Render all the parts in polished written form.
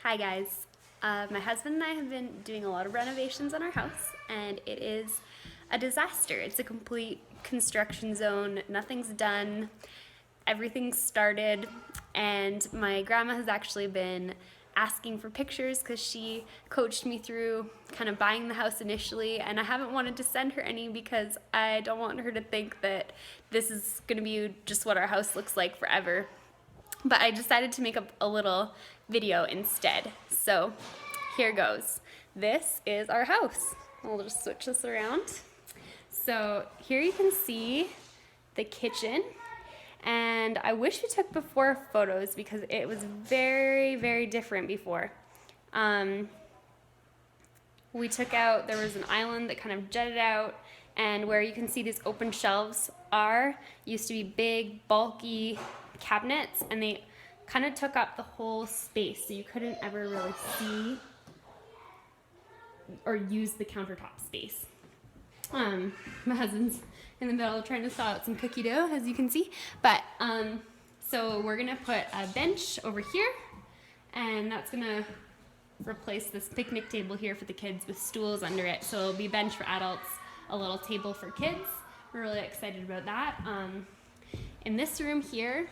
Hi guys. My husband and I have been doing a lot of renovations on our house, and it is a disaster. It's a complete construction zone. Nothing's done. Everything's started, and my grandma has actually been asking for pictures because she coached me through kind of buying the house initially, and I haven't wanted to send her any because I don't want her to think that this is going to be just what our house looks like forever. But I decided to make a little video instead. So here goes. This is our house. I'll just switch this around. So here you can see the kitchen. And I wish we took before photos because it was very, very different before. We took out, there was an island that kind of jutted out, and where you can see these open shelves used to be big, bulky cabinets, and they kind of took up the whole space, so you couldn't ever really see or use the countertop space. My husband's in the middle trying to thaw out some cookie dough, as you can see. But so we're gonna put a bench over here, and that's gonna replace this picnic table here for the kids with stools under it. So it'll be a bench for adults, a little table for kids. We're really excited about that. In this room here,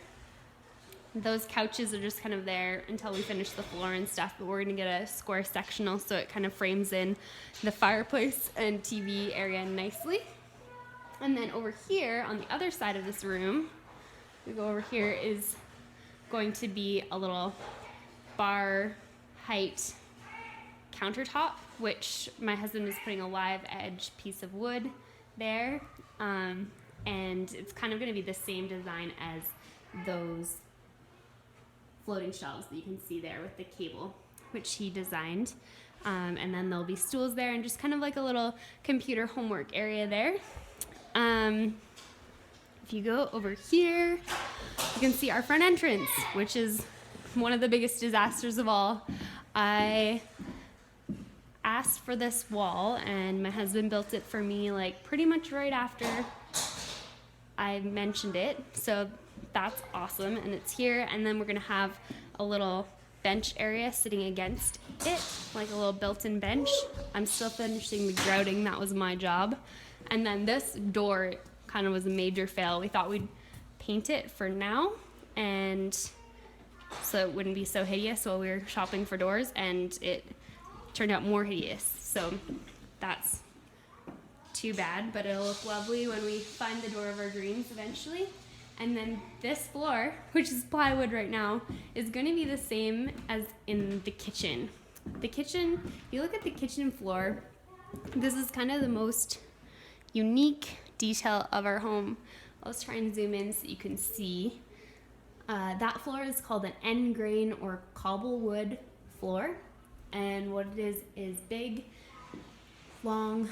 those couches are just kind of there until we finish the floor and stuff, but we're gonna get a square sectional so it kind of frames in the fireplace and TV area nicely. And then over here on the other side of this room, we go over here, is going to be a little bar height countertop, which my husband is putting a live edge piece of wood there. And it's kind of gonna be the same design as those floating shelves that you can see there with the cable, which he designed. And then there'll be stools there and just kind of like a little computer homework area there. If you go over here, you can see our front entrance, which is one of the biggest disasters of all. I asked for this wall, and my husband built it for me like pretty much right after I mentioned it. So that's awesome, and it's here. And then we're gonna have a little bench area sitting against it, like a little built-in bench. I'm still finishing the grouting, that was my job. And then this door kind of was a major fail. We thought we'd paint it for now, and so it wouldn't be so hideous while we were shopping for doors, and it turned out more hideous. So that's too bad, but it'll look lovely when we find the door of our dreams eventually. And then this floor, which is plywood right now, is gonna be the same as in the kitchen. The kitchen, if you look at the kitchen floor, this is kind of the most unique detail of our home. Let's try and zoom in so you can see. That floor is called an end grain or cobble wood floor. And what it is big, long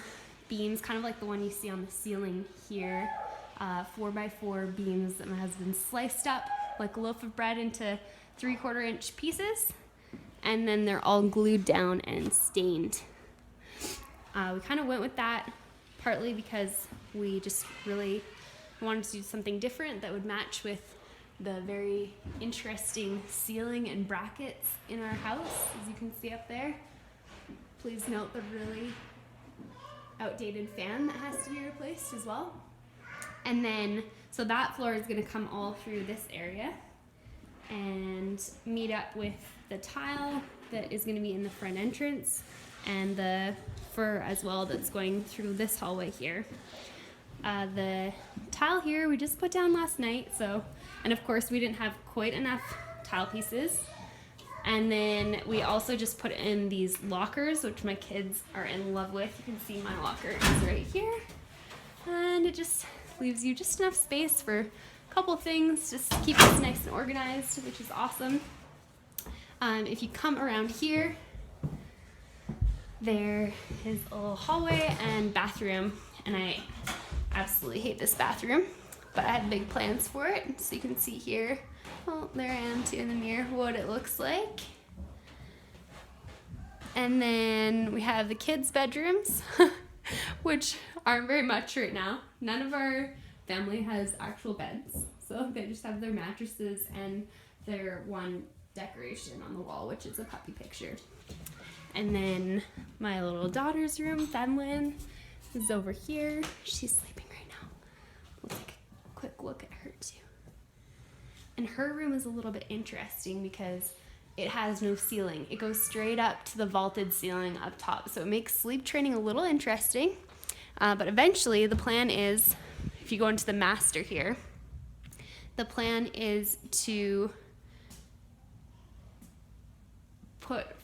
beams, kind of like the one you see on the ceiling here. 4x4 beams that my husband sliced up like a loaf of bread into 3/4 inch pieces, and then they're all glued down and stained. We kind of went with that partly because we just really wanted to do something different that would match with the very interesting ceiling and brackets in our house, as you can see up there. Please note the really outdated fan that has to be replaced as well. And then, so that floor is gonna come all through this area and meet up with the tile that is gonna be in the front entrance, and the fur as well that's going through this hallway here. The tile here we just put down last night, and of course we didn't have quite enough tile pieces. And then we also just put in these lockers, which my kids are in love with. You can see my locker is right here. And it just leaves you just enough space for a couple things, just to keep this nice and organized, which is awesome. If you come around here, there is a little hallway and bathroom, and I absolutely hate this bathroom, but I had big plans for it. So you can see here, oh, there I am too in the mirror, what it looks like. And then we have the kids' bedrooms, which aren't very much right now. None of our family has actual beds, so they just have their mattresses and their one decoration on the wall, which is a puppy picture. And then my little daughter's room, Femlin, is over here. She's sleeping right now. We'll take a quick look at her too. And her room is a little bit interesting because it has no ceiling. It goes straight up to the vaulted ceiling up top. So it makes sleep training a little interesting. But eventually the plan is, if you go into the master here, the plan is to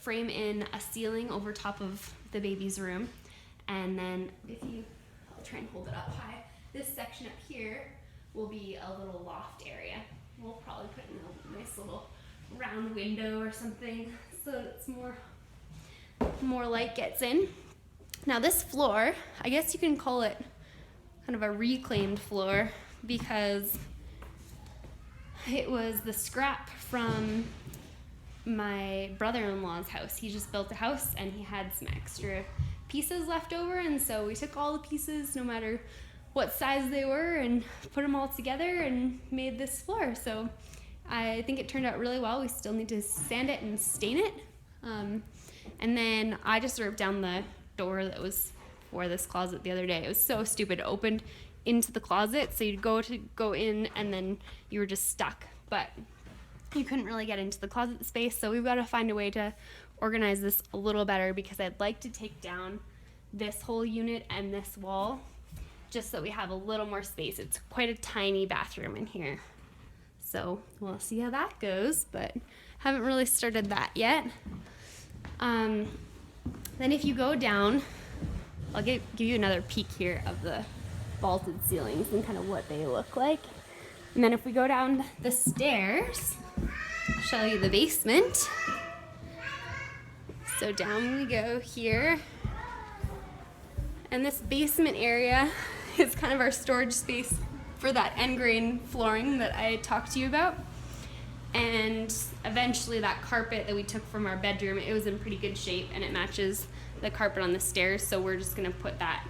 frame in a ceiling over top of the baby's room. And then I'll try and hold it up high. This section up here will be a little loft area. We'll probably put in a nice little round window or something so that it's more light gets in. Now this floor, I guess you can call it kind of a reclaimed floor because it was the scrap from my brother-in-law's house. He just built a house and he had some extra pieces left over, and so we took all the pieces, no matter what size they were, and put them all together and made this floor. So I think it turned out really well. We still need to sand it and stain it. And then I just ripped down the door that was for this closet the other day. It was so stupid. It opened into the closet, so you'd go in and then you were just stuck. But you couldn't really get into the closet space, so we've got to find a way to organize this a little better because I'd like to take down this whole unit and this wall just so we have a little more space. It's quite a tiny bathroom in here. So we'll see how that goes, but haven't really started that yet. Then if you go down, I'll give you another peek here of the vaulted ceilings and kind of what they look like. And then if we go down the stairs, I'll show you the basement. So down we go here. And this basement area is kind of our storage space for that end grain flooring that I talked to you about. And eventually that carpet that we took from our bedroom, it was in pretty good shape and it matches the carpet on the stairs. So we're just gonna put that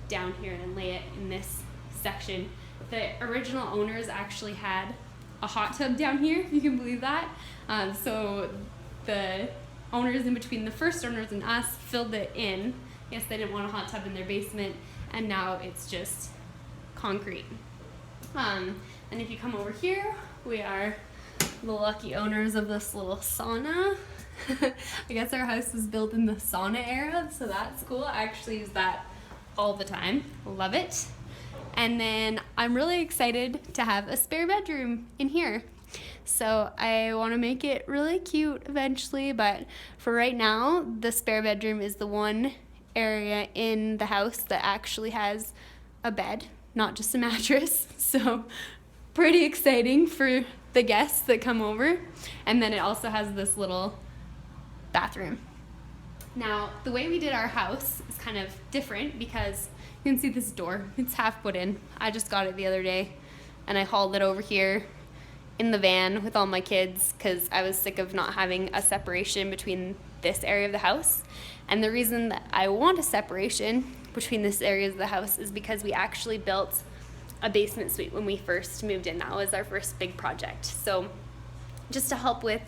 down here and lay it in this section. The original owners actually had a hot tub down here, if you can believe that. So the owners in between the first owners and us filled it in. Yes, they didn't want a hot tub in their basement, and now it's just concrete. And if you come over here, we are the lucky owners of this little sauna. I guess our house was built in the sauna era, so that's cool. I actually use that all the time. Love it. And then I'm really excited to have a spare bedroom in here. So I want to make it really cute eventually, but for right now, the spare bedroom is the one area in the house that actually has a bed, not just a mattress. So pretty exciting for the guests that come over. And then it also has this little bathroom. Now, the way we did our house is kind of different because you can see this door. It's half put in. I just got it the other day and I hauled it over here in the van with all my kids because I was sick of not having a separation between this area of the house. And the reason that I want a separation between this area of the house is because we actually built a basement suite when we first moved in. That was our first big project. So just to help with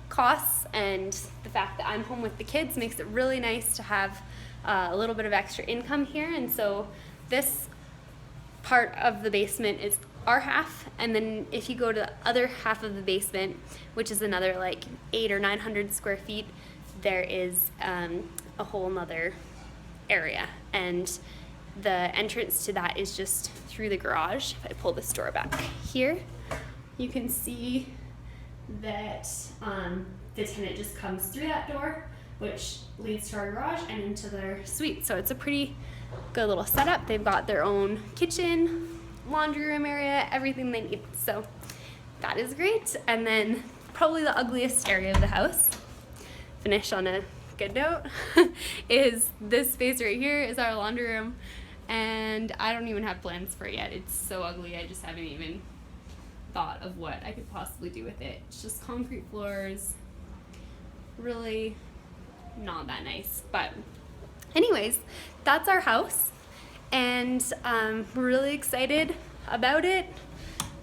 costs and the fact that I'm home with the kids makes it really nice to have a little bit of extra income here. And so this part of the basement is our half, and then if you go to the other half of the basement, which is another like 800 or 900 square feet, there is a whole nother area, and the entrance to that is just through the garage. If I pull this door back here, you can see that the tenant just comes through that door, which leads to our garage and into their suite. So it's a pretty good little setup. They've got their own kitchen, laundry room area, everything they need. So that is great. And then probably the ugliest area of the house, finish on a good note, is this space right here is our laundry room. And I don't even have plans for it yet. It's so ugly. I just haven't even thought of what I could possibly do with it. It's just concrete floors, really not that nice. But anyways, that's our house, and we're really excited about it.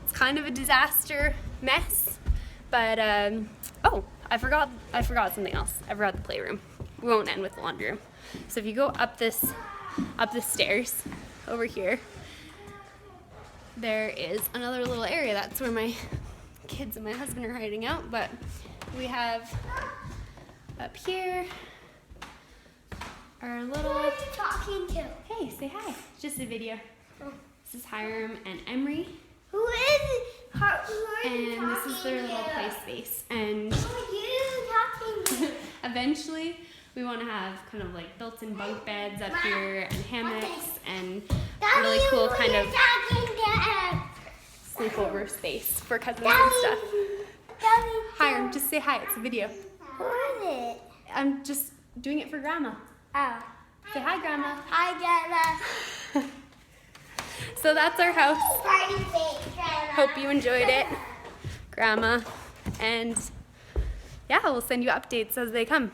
It's kind of a disaster mess, but Oh, I forgot something else. I forgot the playroom. We won't end with the laundry room. So if you go up the stairs over here, there is another little area. That's where my kids and my husband are hiding out. But we have up here our little. Who are you talking to? Hey, say hi. It's just a video. This is Hiram and Emery. Who is it? Who are you And this is their talking little to? play space. And Who are you talking to? eventually, we want to have kind of like built-in bunk beds up here and hammocks and Daddy, really cool who kind are of you talking to? sleepover space for cousins Daddy, and stuff. Daddy, Hiram, just say hi. It's a video. who is it? I'm just doing it for Grandma. Oh. Say hi, Grandma. Hi, Grandma. So that's our house. Party face, Grandma. Hope you enjoyed it, Grandma. And yeah, we'll send you updates as they come.